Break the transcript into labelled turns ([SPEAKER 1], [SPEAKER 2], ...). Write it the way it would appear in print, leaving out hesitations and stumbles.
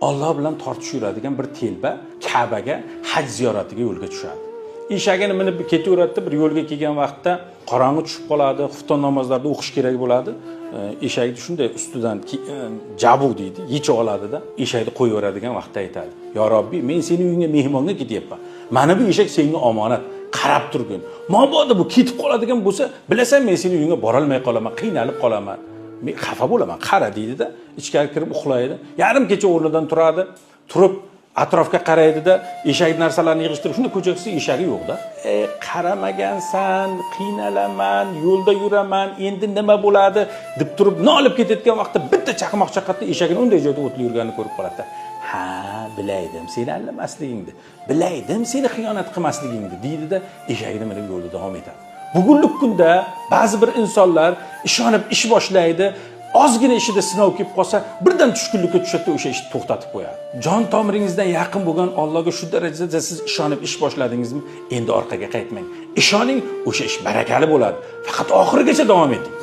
[SPEAKER 1] Alloh bilan tortishib yuradigan bir telba Ka'baga haj ziyoratiga yo'lga tushadi. Eshagini minib ketaveradi, bir yo'lga kelgan vaqtda qorong'i tushib qoladi, xufton namozlarida o'qish kerak bo'ladi. Eshakni shunday ustidan jabu deydi, yechib oladida, eshakni qo'yaveradigan vaqtda aytadi: "Yo Robbiy, men sening uyingga mehmonga ketyapman. Mana bu eshak senga omonat, qarab turgin. Mabodo bu ketib qoladigan bo'lsa, bilasan men sening uyingga bora olmay qolaman, qiynalib qolaman. Men xafa bo'laman, qara" deydi-da, ichkari kirib uxlaydi. Yarim kecha o'rnidan turadi, turib atrofga qaraydi-da, eshak narsalarni yig'ishtirib, shunda ko'chaga chiqsa eshagi yo'q-da. Qaramagansan, qiynalaman, yo'lda yuraman, endi nima bo'ladi deb turib, nolib ketayotgan vaqtda bitta chaqmoq chaqatda eshagini unday joyda o'tib yurganini ko'rib qoladi. "Ha, bilaydim seni aldamasligingni, bilaydim seni xiyonat qilmasligingni" deydi-da, eshagini minib yo'lda davom etadi. Bugungi kunda ba'zi bir insonlar ishonib ish boshlaydi, ozgina ishida sinov kelib qolsa, birdan tushkunlikka tushadi, o'sha ishni to'xtatib qo'yadi. Jon tomiringizdan yaqin bo'lgan Allohga shu darajada siz ishonib ish boshladingizmi, endi orqaga qaytmang. Ishoning, o'sha ish barakali bo'ladi. Faqat oxirigacha davom eting.